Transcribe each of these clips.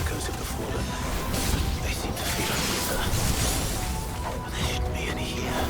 echoes of the fallen. They seem to feed on ether. But there shouldn't be any here.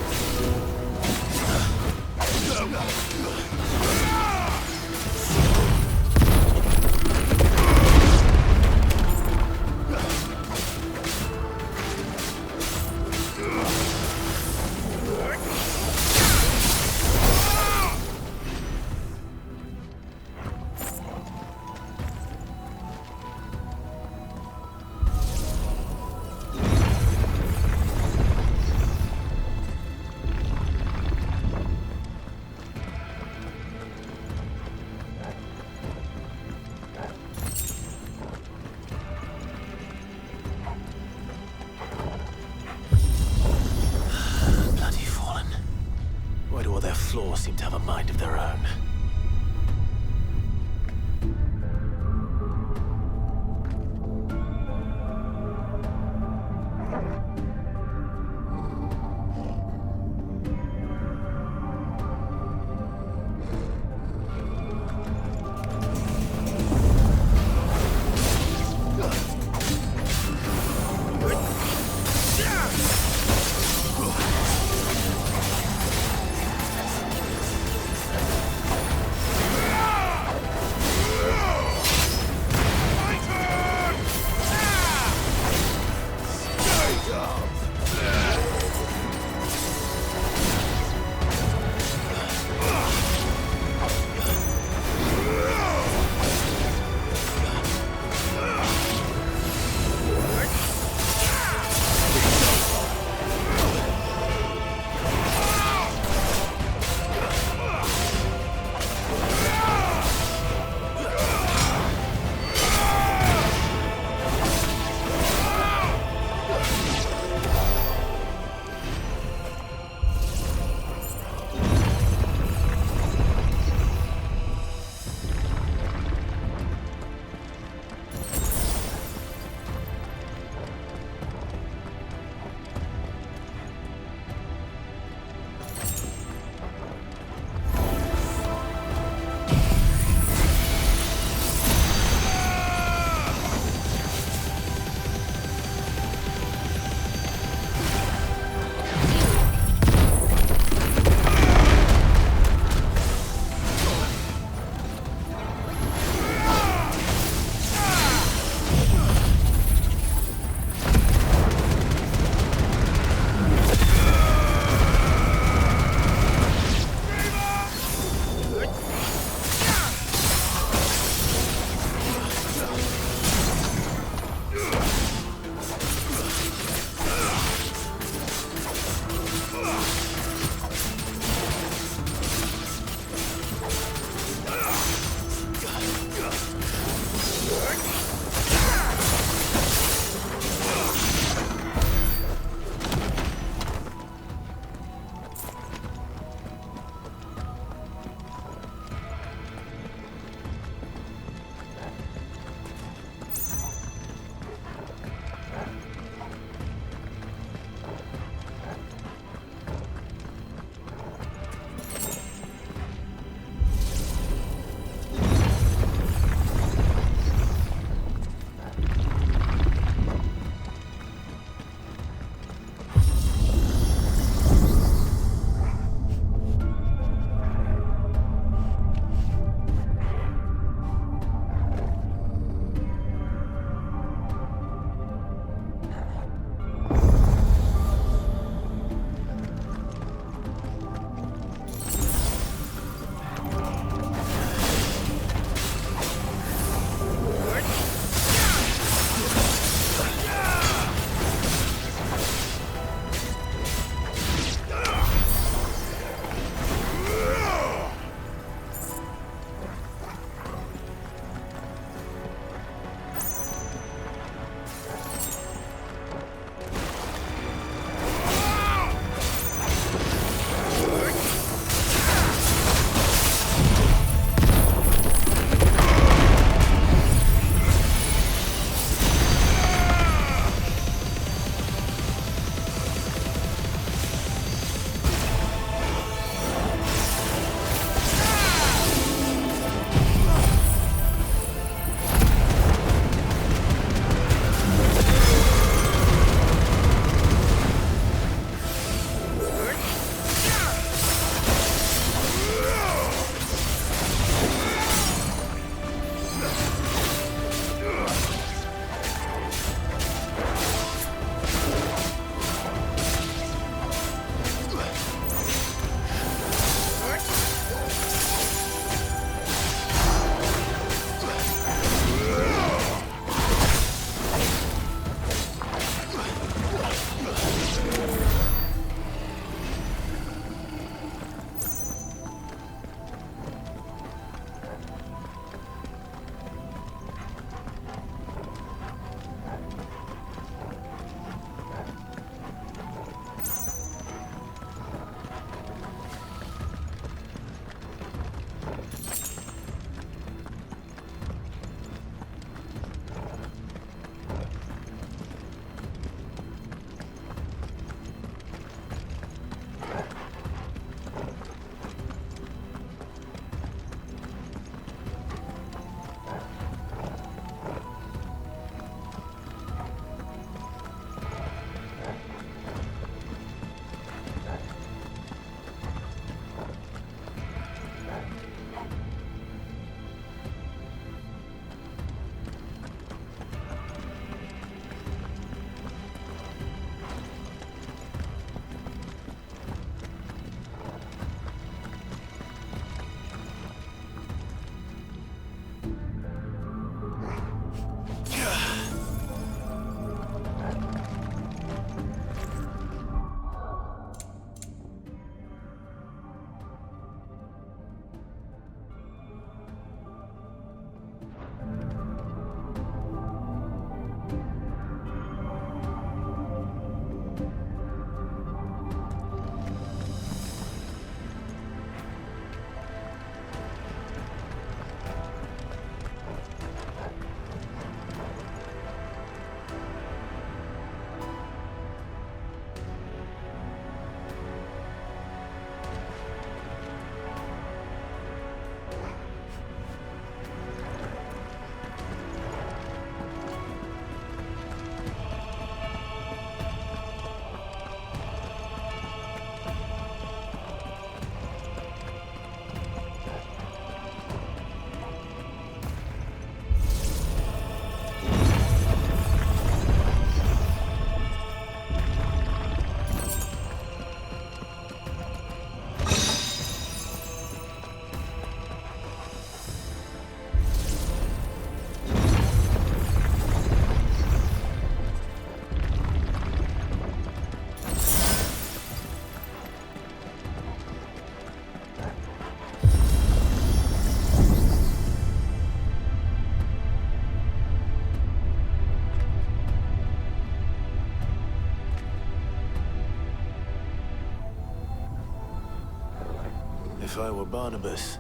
If I were Barnabas,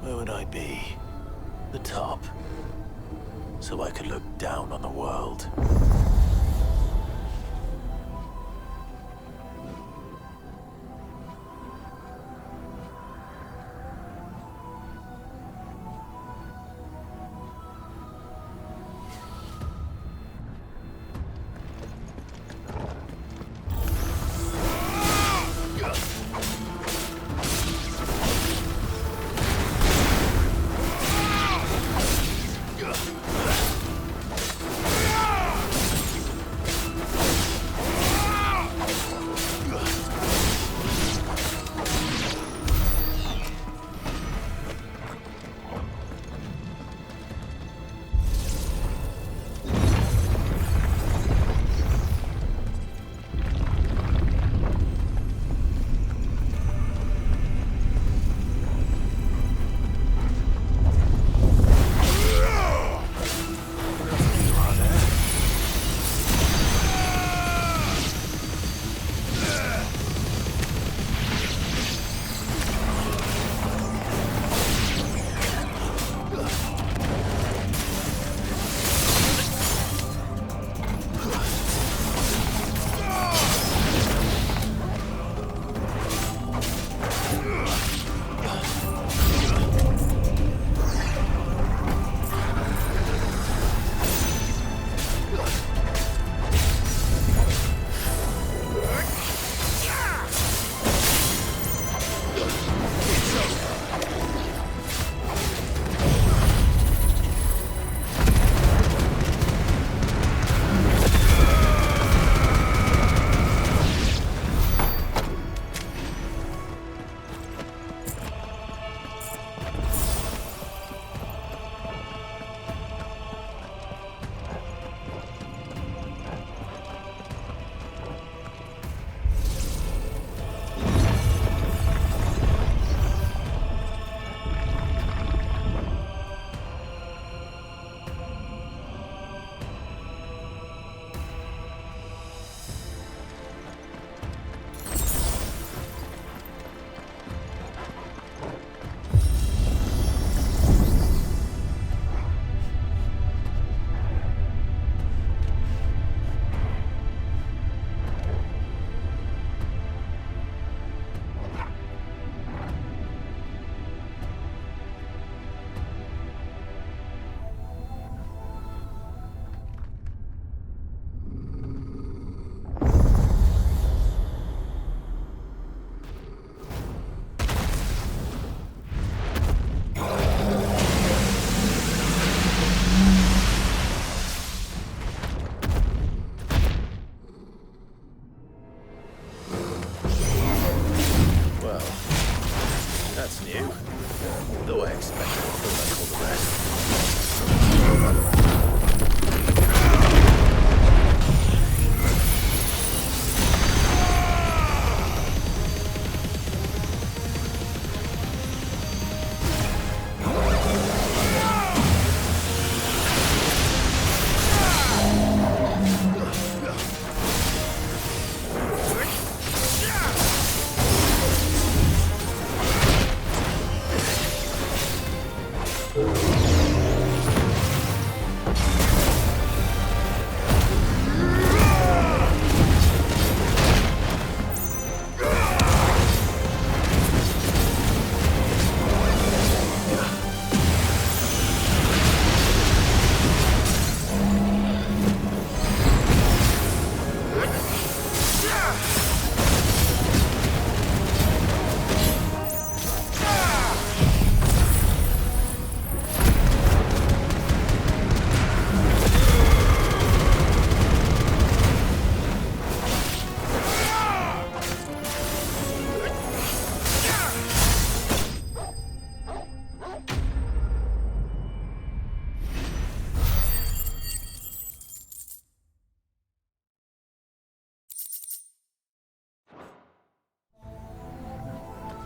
where would I be? The top. So I could look down on the world.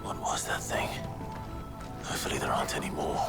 What was that thing? Hopefully there aren't any more.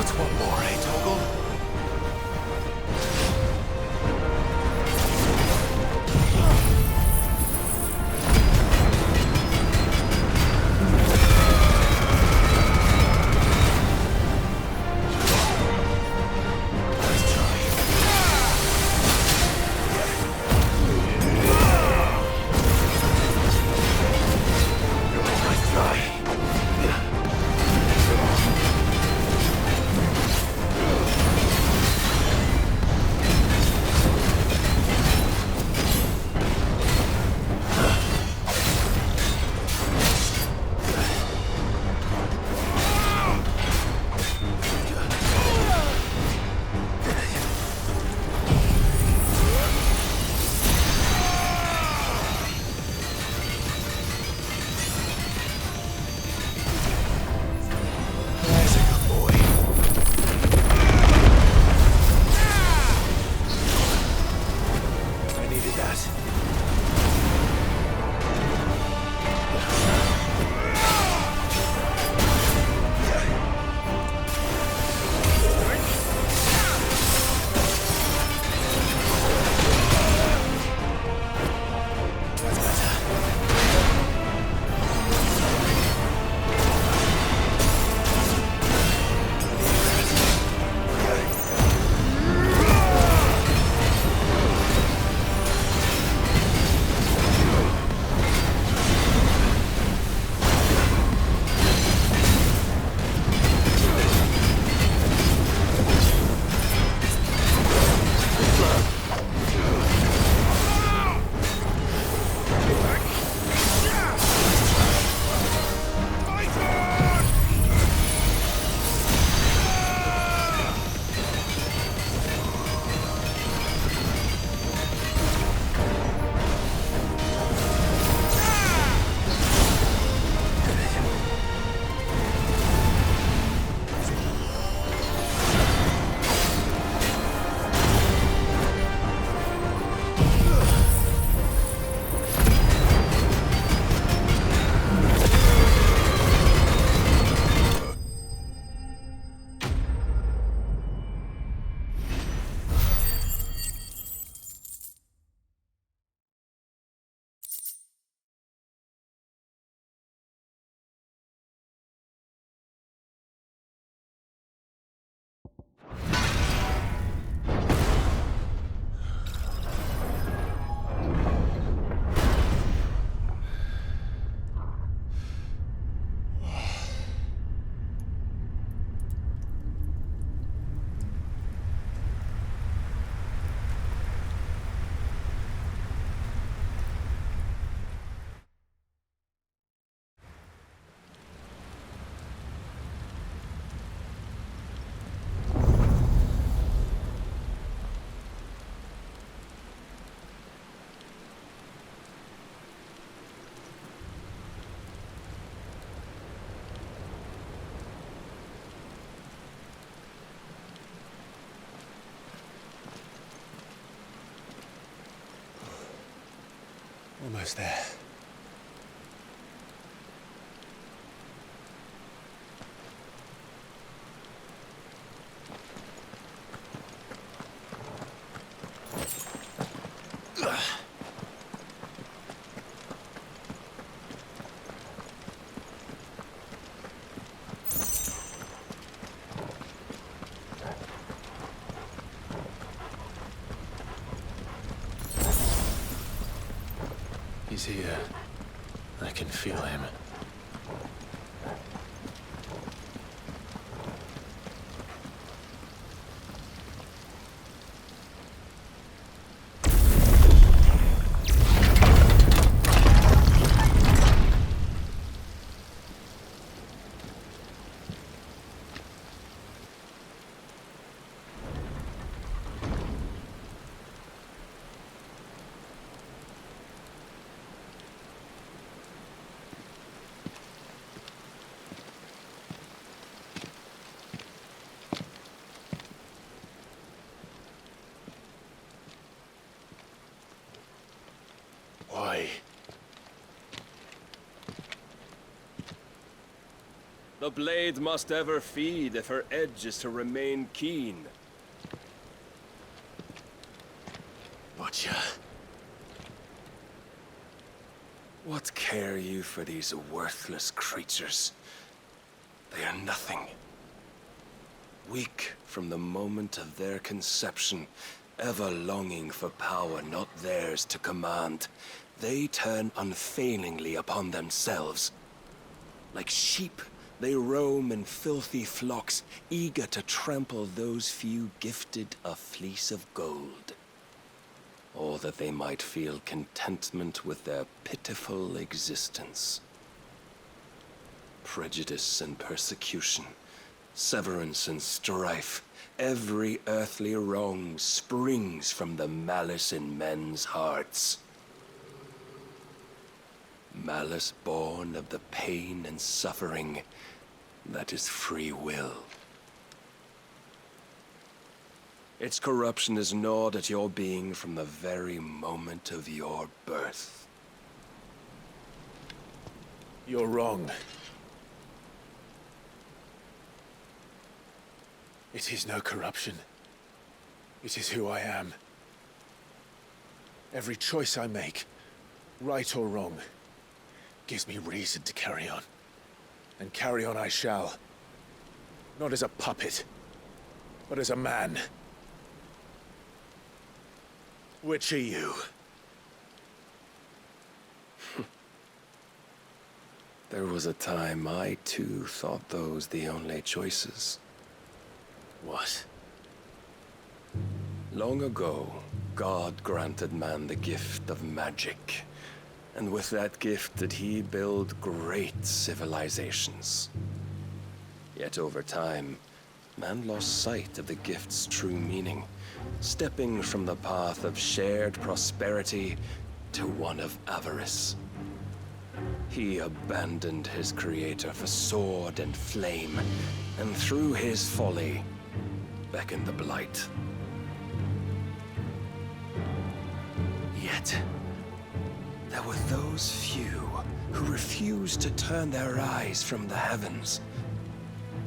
Let's want more, eh, Toggle? Almost there. He's here. I can feel him. The blade must ever feed if her edge is to remain keen. Butcher. What care you for these worthless creatures? They are nothing. Weak from the moment of their conception, ever longing for power not theirs to command, they turn unfailingly upon themselves. Like sheep, they roam in filthy flocks, eager to trample those few gifted a fleece of gold. Or that they might feel contentment with their pitiful existence. Prejudice and persecution, severance and strife, every earthly wrong springs from the malice in men's hearts. Malice born of the pain and suffering that is free will. Its corruption is gnawed at your being from the very moment of your birth. You're wrong. It is no corruption. It is who I am. Every choice I make, right or wrong, gives me reason to carry on. And carry on I shall. Not as a puppet, but as a man. Which are you? There was a time I too thought those the only choices. What? Long ago, God granted man the gift of magic. And with that gift did he build great civilizations. Yet over time, man lost sight of the gift's true meaning, stepping from the path of shared prosperity to one of avarice. He abandoned his creator for sword and flame, and through his folly, beckoned the Blight. Yet, there were those few who refused to turn their eyes from the heavens,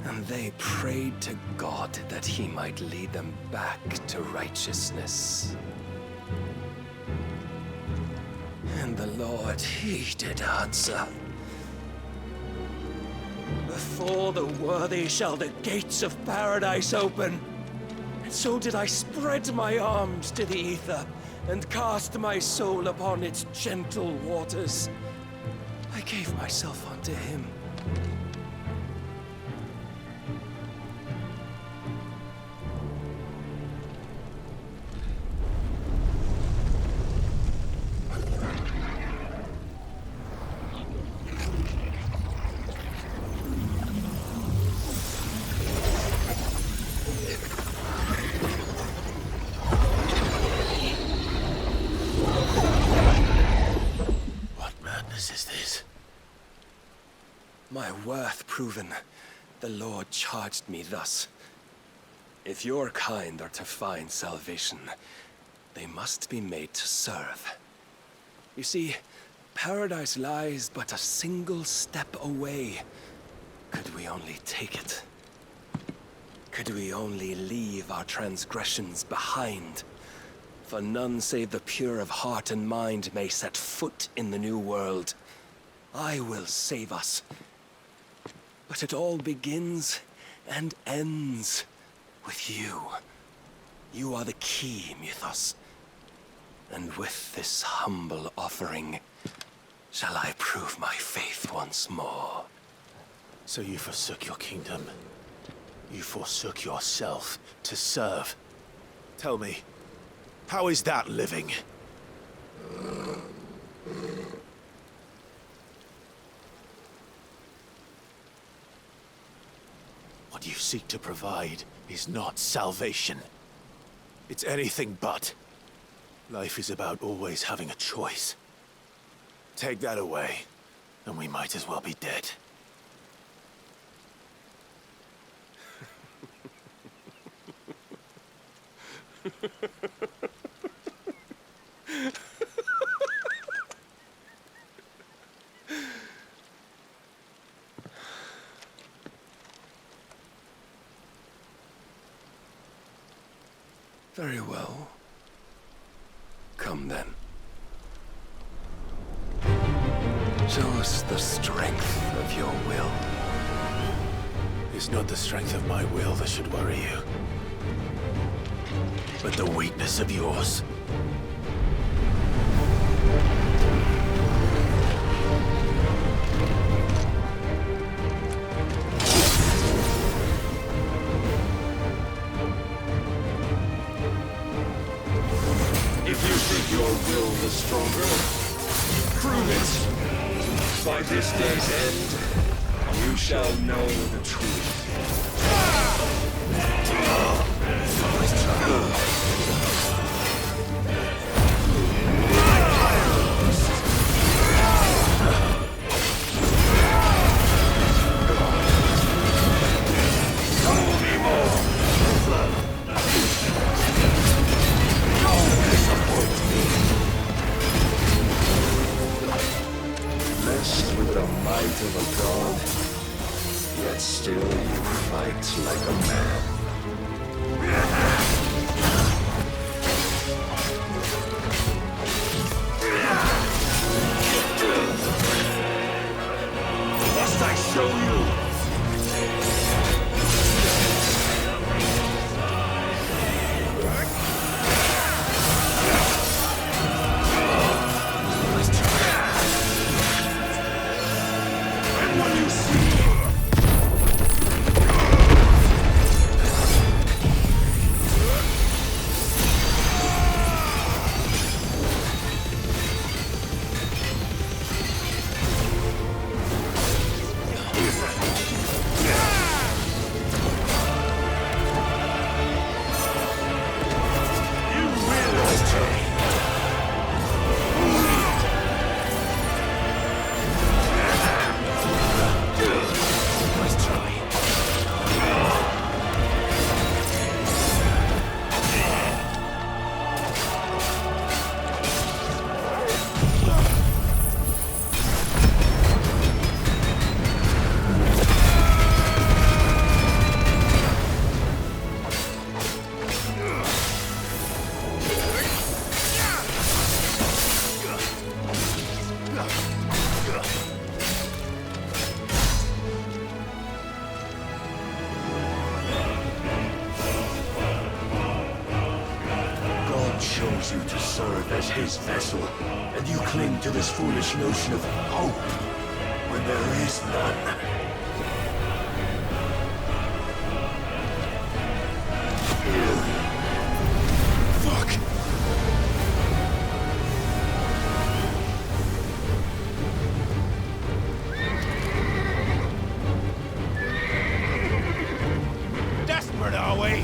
and they prayed to God that he might lead them back to righteousness. And the Lord, he did answer. Before the worthy shall the gates of paradise open. And so did I spread my arms to the ether, and cast my soul upon its gentle waters. I gave myself unto him. My worth proven, the Lord charged me thus. If your kind are to find salvation, they must be made to serve. You see, paradise lies but a single step away. Could we only take it? Could we only leave our transgressions behind? For none save the pure of heart and mind may set foot in the new world. I will save us. But it all begins and ends with you. You are the key, Mythos. And with this humble offering, shall I prove my faith once more. So you forsook your kingdom. You forsook yourself to serve. Tell me, how is that living? What you seek to provide is not salvation. It's anything but. Life is about always having a choice. Take that away, and we might as well be dead. Very well. Come then. Show us the strength of your will. It's not the strength of my will that should worry you, but the weakness of yours. If you think your will is stronger, prove it. By this day's end, you shall know the truth. Blessed with the might of a god, yet still you fight like a man. Must I show you? You to serve as his vessel, and you cling to this foolish notion of hope when there is none. Fuck! Desperate, are we?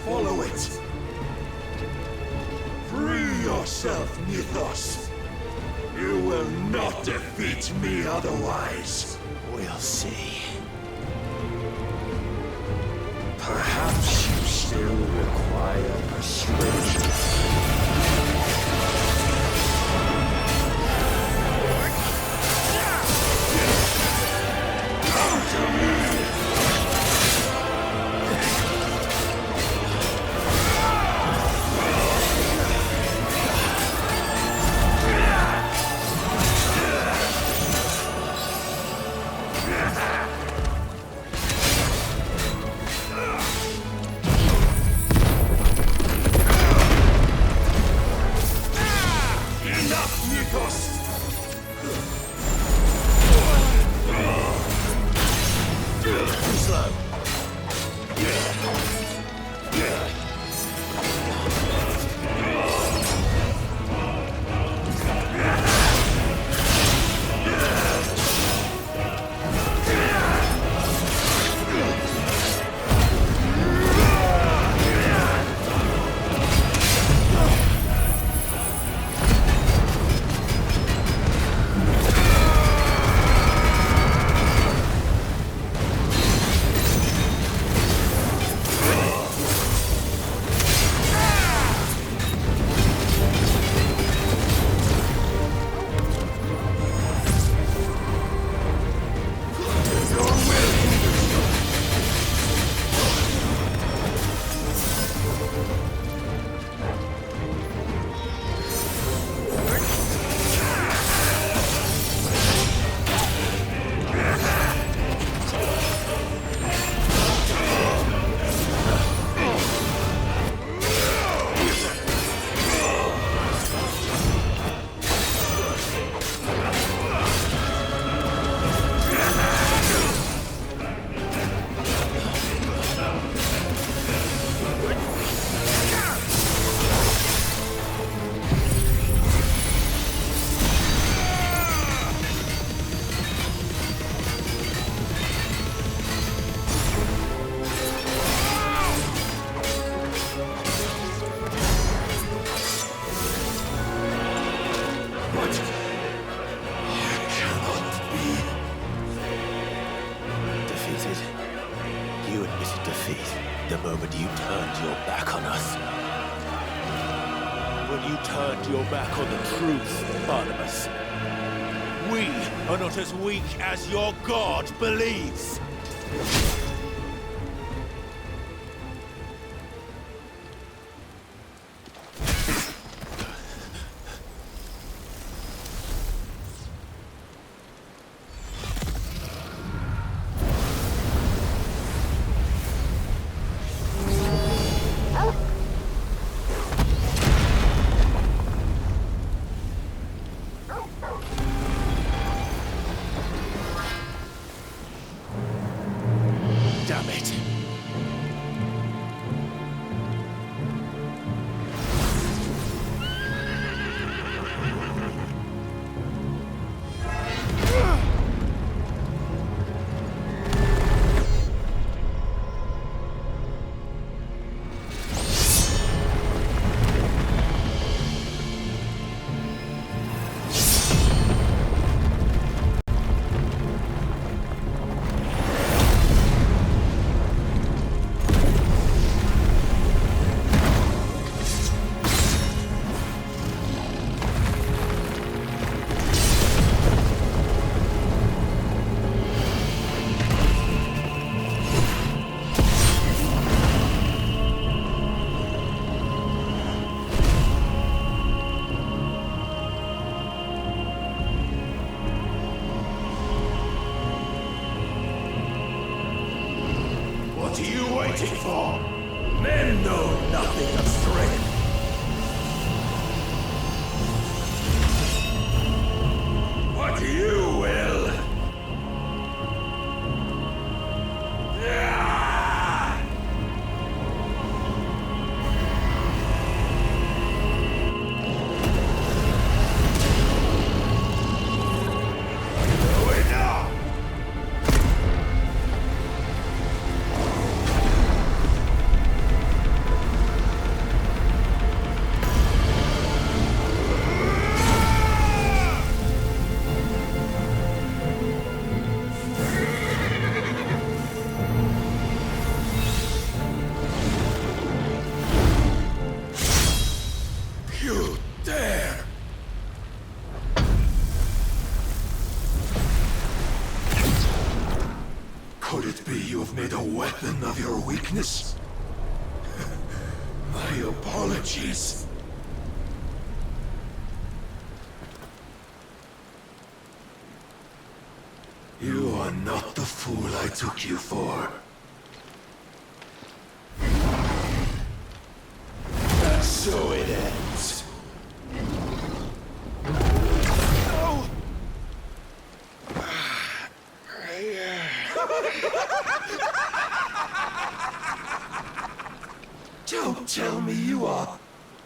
Follow it. Free yourself, Mythos. You will not defeat me otherwise. We'll see. Perhaps you still require persuasion. Counter! but you turned your back on us. When you turned your back on the truth, Barnabas, we are not as weak as your god believes. Damn it. What are you waiting for? Men know nothing of strength. What you will. Could it be you have made a weapon of your weakness? My apologies. You are not the fool I took you for. And so it ends. Don't tell me you are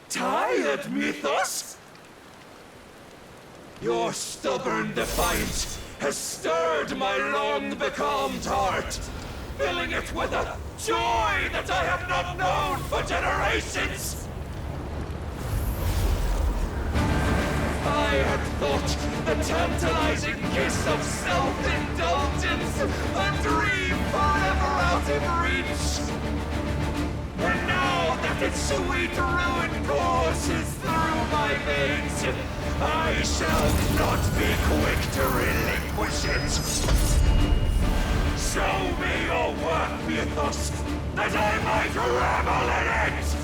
tired, Mythos! Your stubborn defiance has stirred my long-becalmed heart, filling it with a joy that I have not known for generations! I had thought the tantalizing kiss of self-indulgence a dream forever out of reach. And now that its sweet ruin courses through my veins, I shall not be quick to relinquish it. Show me your work, Mythos, that I might revel in it!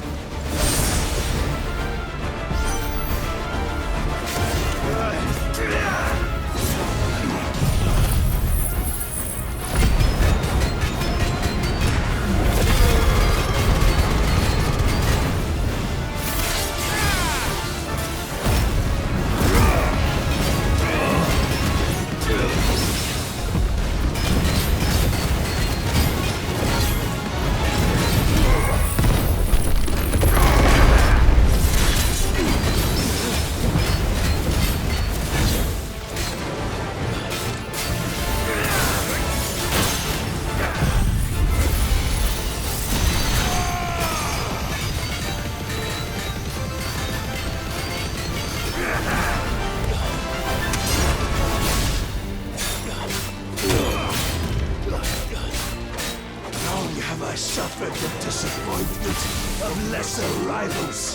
of lesser rivals,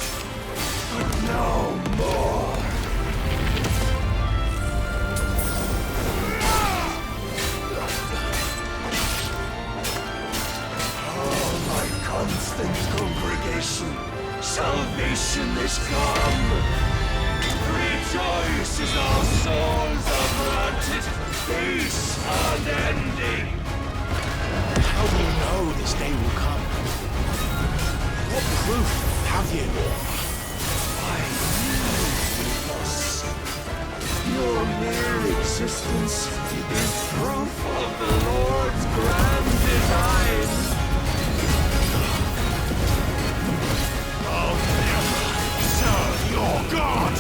but no more. Oh, my constant congregation, salvation is come. Rejoice as our souls are granted peace unending. How do you know this day will come? What proof have you? I knew us. Your mere existence is proof of the Lord's grand design. I'll never serve your God!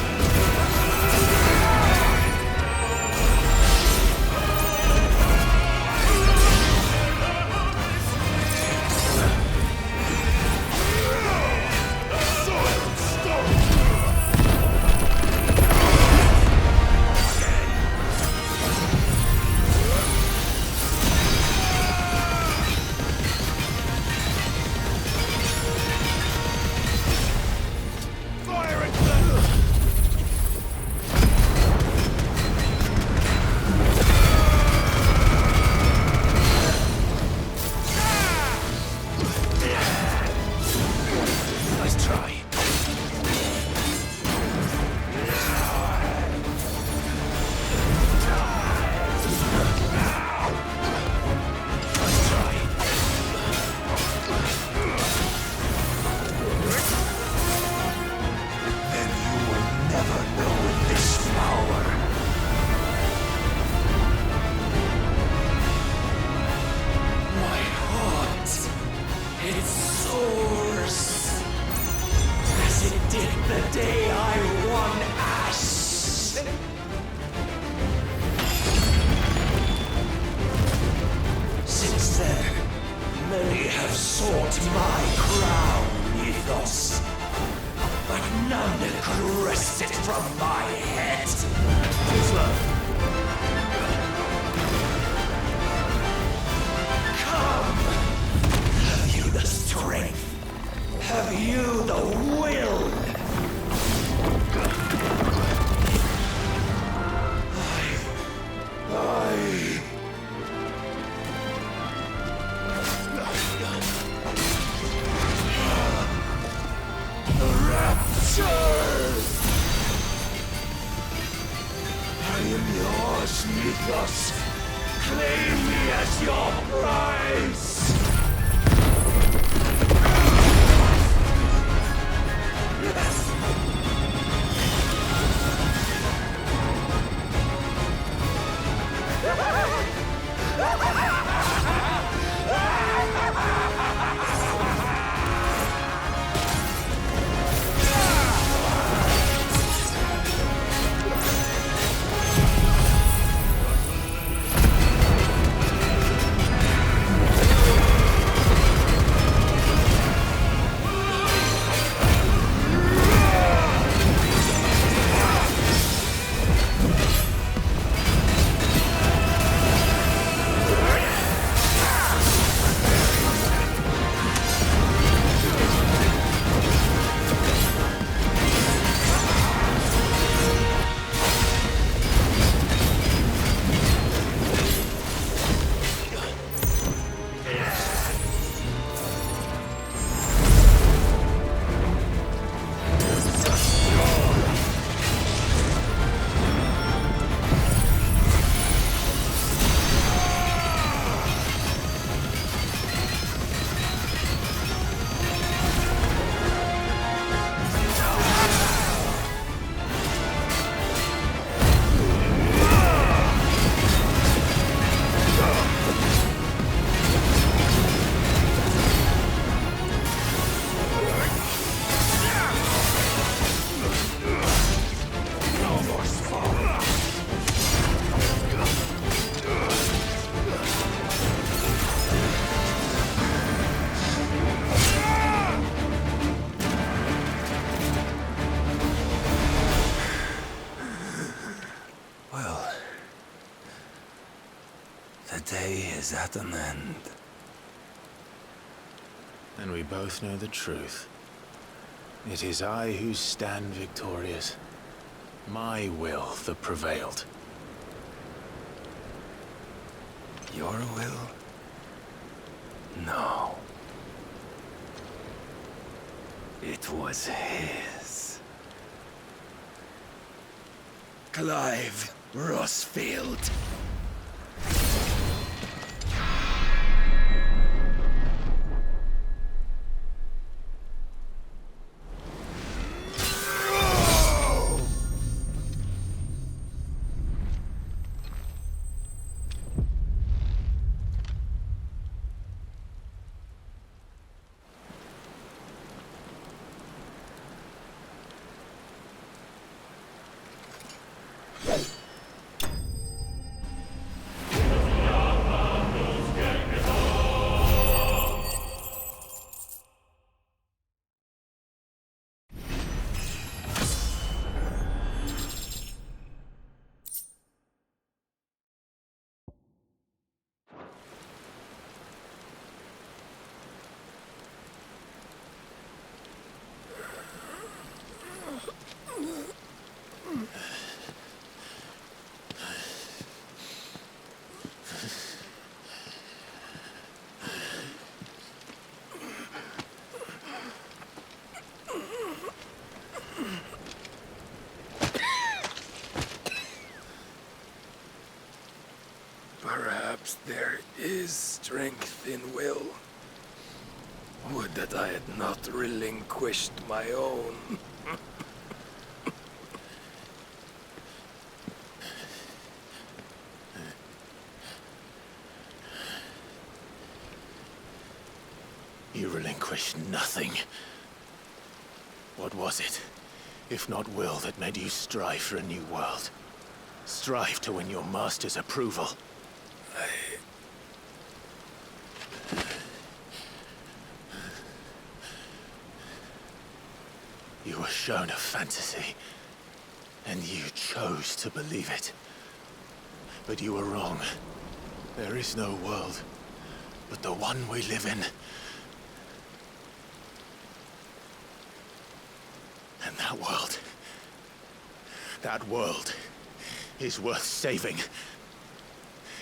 Claim me as your prize! Is at an end. And we both know the truth. It is I who stand victorious. My will that prevailed. Your will? No. It was his. Clive Rosfield. Perhaps there is strength in will. Would that I had not relinquished my own. You relinquished nothing. What was it, if not will, that made you strive for a new world? Strive to win your master's approval? You were shown a fantasy, and you chose to believe it. But you were wrong. There is no world, but the one we live in. And that world is worth saving.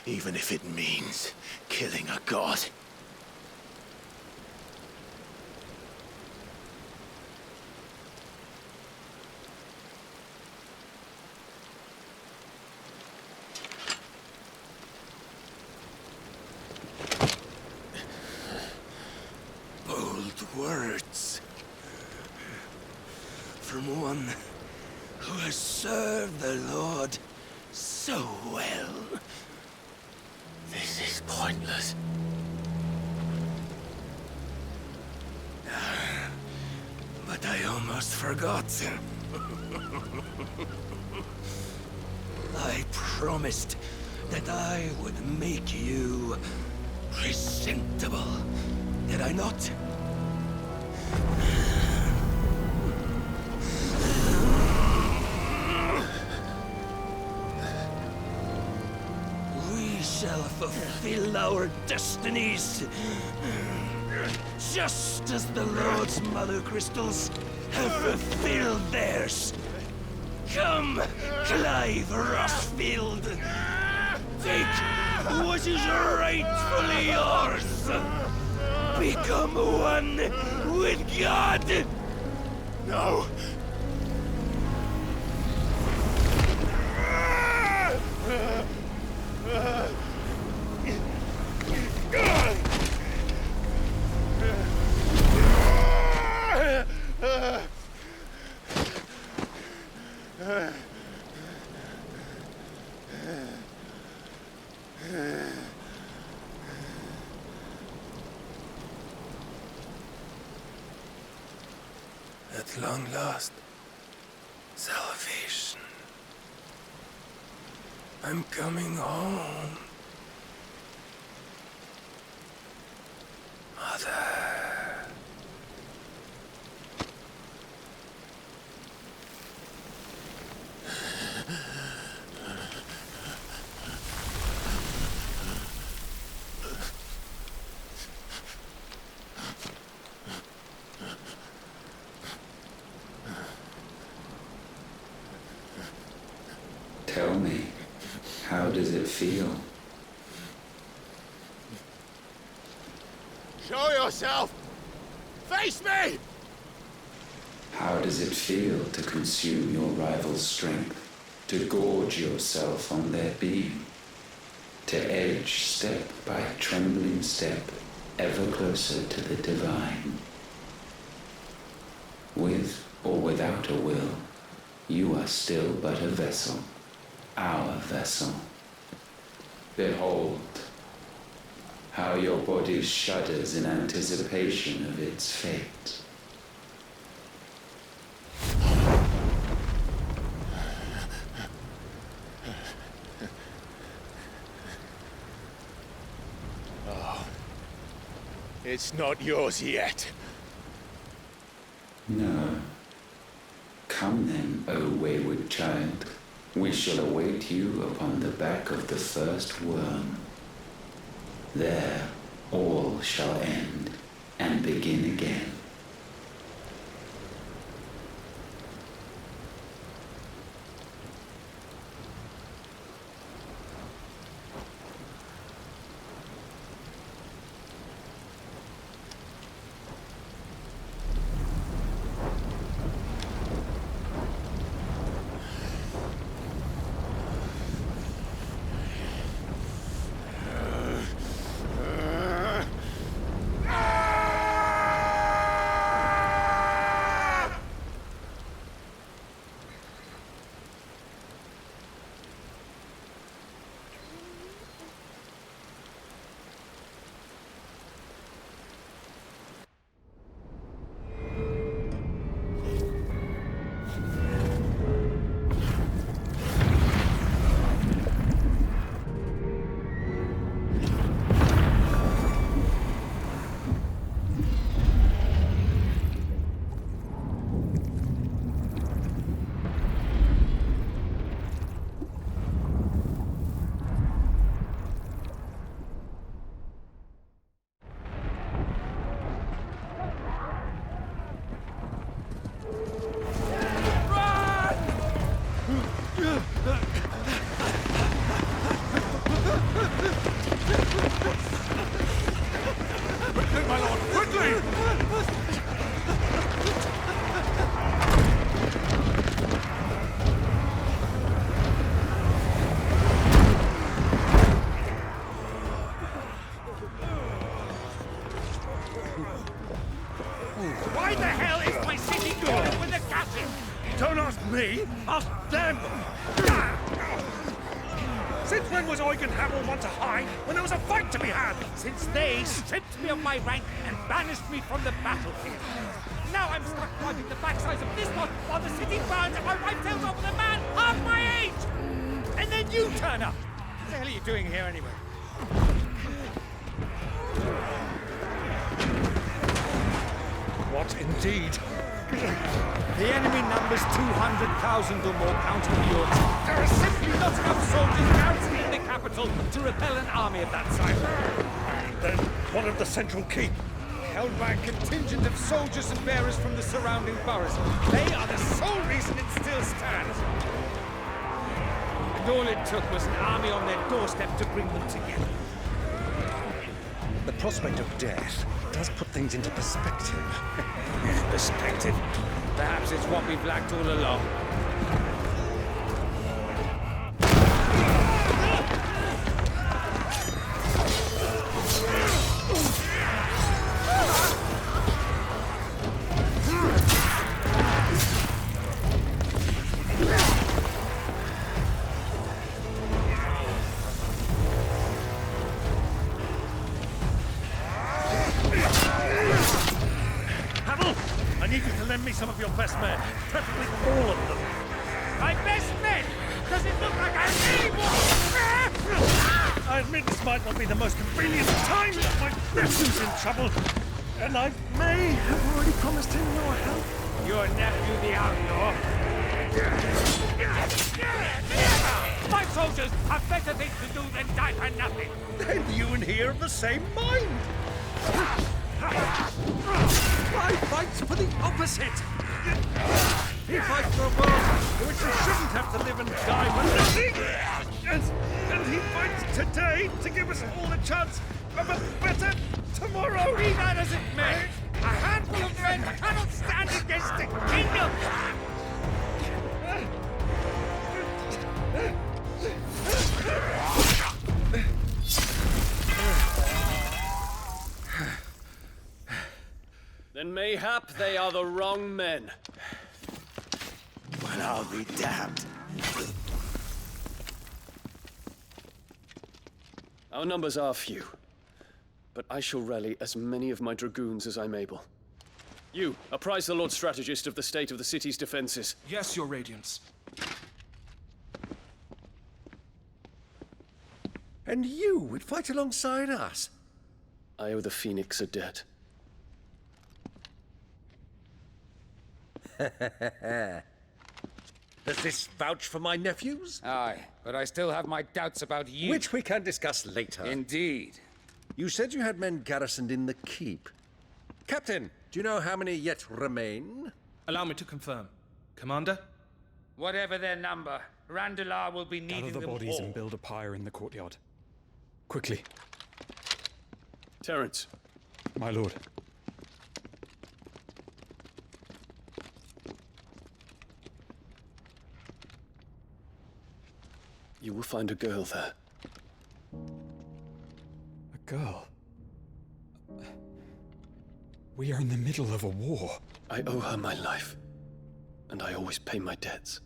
Even if it means killing a god. Bold words. From one who has served the Lord so well. This is pointless. But I almost forgot. I promised that I would make you presentable. Did I not? We shall fulfill our destinies, just as the Lord's Mother Crystals have fulfilled theirs. Come, Clive Rosfield. Take what is rightfully yours. Become one with God. No! At long last, salvation. I'm coming home. Mother. How does it feel? Show yourself! Face me! How does it feel to consume your rival's strength? To gorge yourself on their beam? To edge step by trembling step ever closer to the divine? With or without a will, you are still but a vessel, our vessel. Behold, how your body shudders in anticipation of its fate. It's not yours yet. No. Come then, O wayward child. We shall await you upon the back of the first worm. There, all shall end and begin again. Why the hell is my city going with the captain? Don't ask me, ask them! Since when was Eikon Havel one to hide when there was a fight to be had? Since they stripped me of my rank and banished me from the battlefield. Now I'm stuck wiping the backsides of this one while the city burns and my wife tells off with a man half my age! And then you turn up! What the hell are you doing here anyway? What indeed? The enemy numbers 200,000 or more counting yours. There are simply not enough soldiers garrisoning the capital to repel an army of that size. Then what of the central keep? Held by a contingent of soldiers and bearers from the surrounding boroughs. They are the sole reason it still stands. And all it took was an army on their doorstep to bring them together. The prospect of death does put things into perspective. Perspective. Perhaps it's what we've lacked all along. Lend me some of your best men, preferably all of them. My best men? Does it look like I really want? I admit this might not be the most convenient time, but my nephew's in trouble, and I may have already promised him your help. Your nephew, the outlaw? My soldiers have better things to do than die for nothing. Then you and he are of the same mind. I fight for the opposite. He fights for a world in which you shouldn't have to live and die for nothing. And today to give us all a chance of a better tomorrow. Be that as it may, a handful of men cannot stand against a kingdom! Then mayhap they are the wrong men. Well, I'll be damned. Our numbers are few, but I shall rally as many of my dragoons as I'm able. You, apprise the Lord Strategist of the state of the city's defenses. Yes, Your Radiance. And you would fight alongside us? I owe the Phoenix a debt. Does this vouch for my nephews? Aye, but I still have my doubts about you. Which we can discuss later. Indeed. You said you had men garrisoned in the keep. Captain, do you know how many yet remain? Allow me to confirm. Commander? Whatever their number, Randalar will be needing Gather the them bodies all. and build a pyre in the courtyard. Quickly, Terence, my lord. you will find a girl there. A girl. We are in the middle of a war. I owe her my life, and I always pay my debts.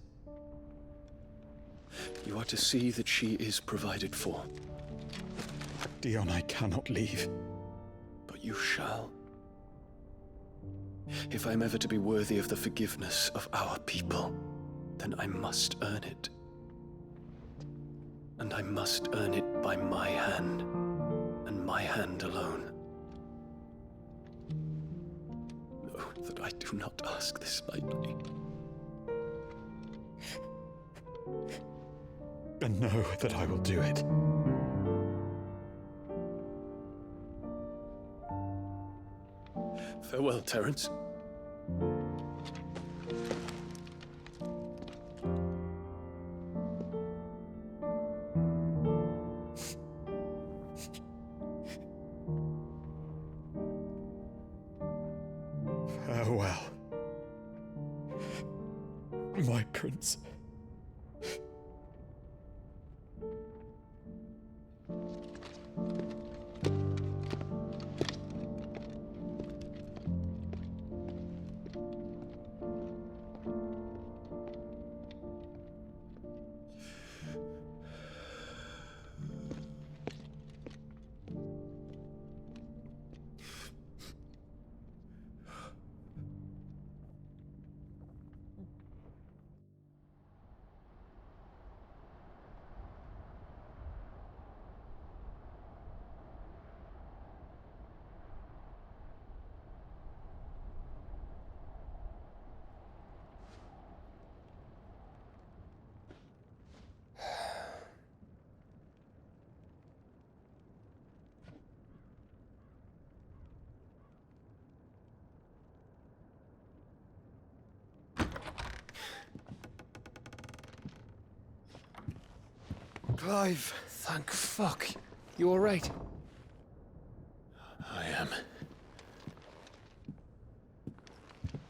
You are to see that she is provided for, Dion, I cannot leave. but you shall. If I'm ever to be worthy of the forgiveness of our people, then I must earn it. And I must earn it by my hand, and my hand alone. Know that I do not ask this lightly. And know that I will do it. Farewell, Terence. Farewell, my prince. Clive! Thank fuck. You alright? I am.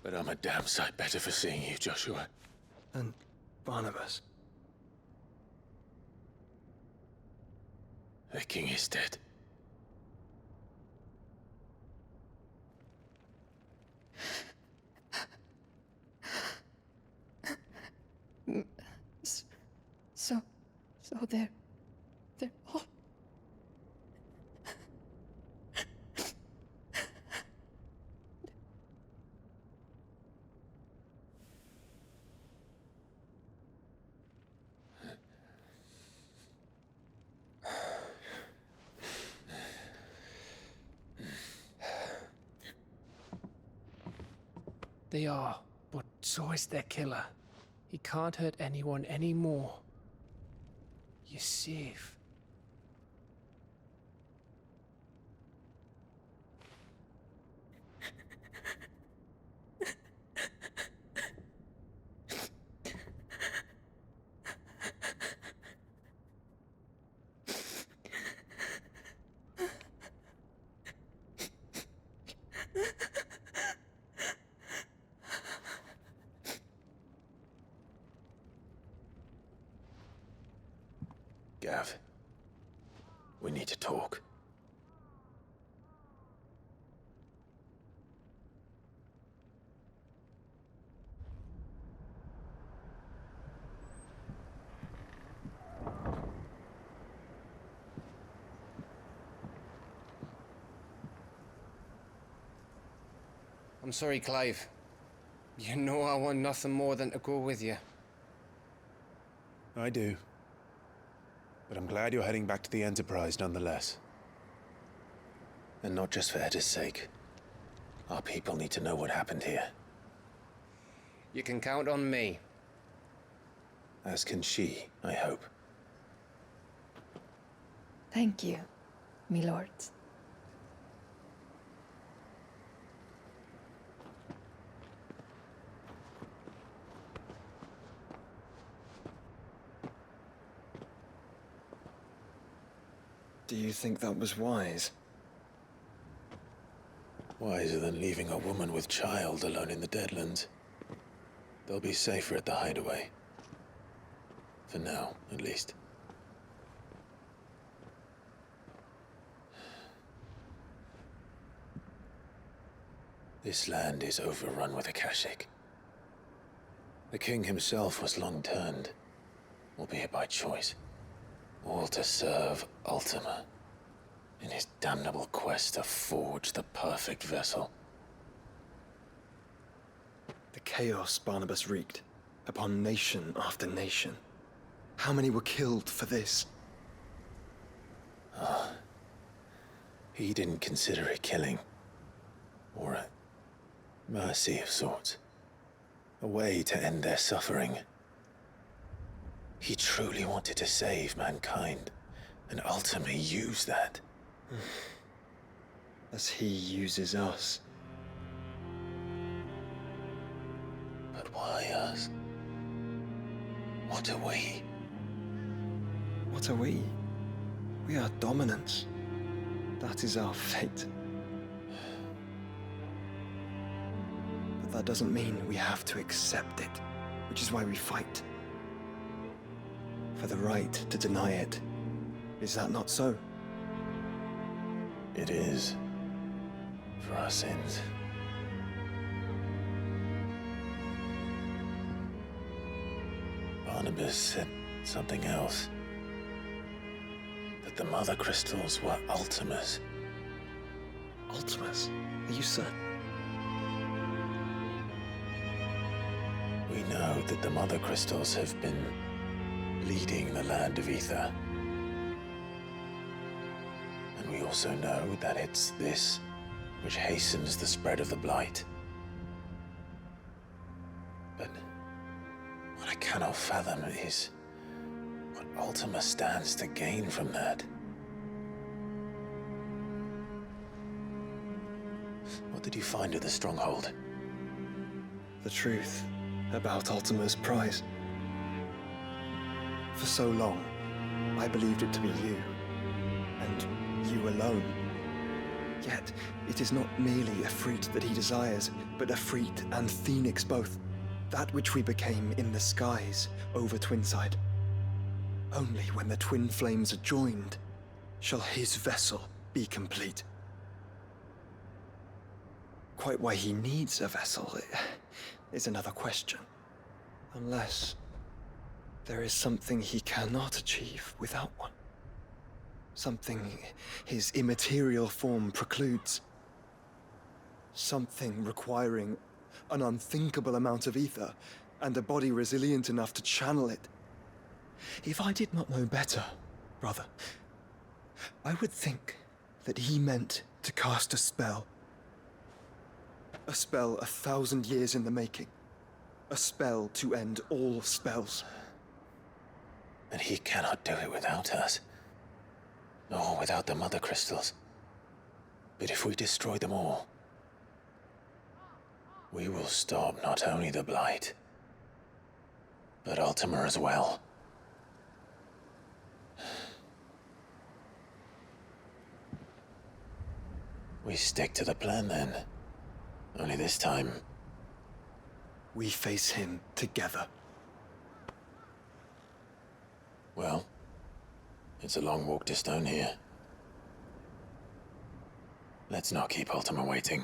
But I'm a damn sight better for seeing you, Joshua. And Barnabas? The king is dead. So they're all... They are, but so is their killer. He can't hurt anyone anymore. You're safe. Gav, we need to talk. I'm sorry, Clive. You know I want nothing more than to go with you. I do. But I'm glad you're heading back to the Enterprise nonetheless. And not just for Edda's sake. Our people need to know what happened here. You can count on me. As can she, I hope. Thank you, me lords. Do you think that was wise? Wiser than leaving a woman with child alone in the Deadlands. They'll be safer at the hideaway. For now, at least. This land is overrun with Akashic. The king himself was long turned, albeit by choice, all to serve Ultima, in his damnable quest to forge the perfect vessel. The chaos Barnabas wreaked upon nation after nation. How many were killed for this? He didn't consider it killing, or a mercy of sorts, a way to end their suffering. He truly wanted to save mankind, and ultimately used that. As he uses us. But why us? What are we? What are we? We are dominance. That is our fate. But that doesn't mean we have to accept it, which is why we fight. For the right to deny it. Is that not so? It is. For our sins. Barnabas said something else. That the Mother Crystals were Ultimas. Ultimas? Are you certain? We know that the Mother Crystals have been leading the land of Ether. And we also know that it's this which hastens the spread of the Blight. But what I cannot fathom is what Ultima stands to gain from that. What did you find at the Stronghold? The truth about Ultima's prize. For so long, I believed it to be you, and you alone. Yet, it is not merely a fruit that he desires, but a fruit and phoenix both. That which we became in the skies over Twinside. Only when the twin flames are joined, shall his vessel be complete. Quite why he needs a vessel is another question. Unless there is something he cannot achieve without one. Something his immaterial form precludes. Something requiring an unthinkable amount of ether and a body resilient enough to channel it. If I did not know better, brother, I would think that he meant to cast a spell. A spell 1,000 years in the making. A spell to end all spells. And he cannot do it without us. Nor without the Mother Crystals. But if we destroy them all, we will stop not only the Blight, but Ultima as well. We stick to the plan then. Only this time, we face him together. well, It's a long walk to Stone here. Let's not keep Ultima waiting.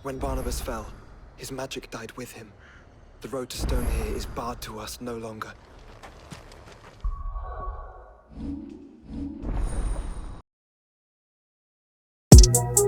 When Barnabas fell, his magic died with him. The road to Stone here is barred to us no longer. You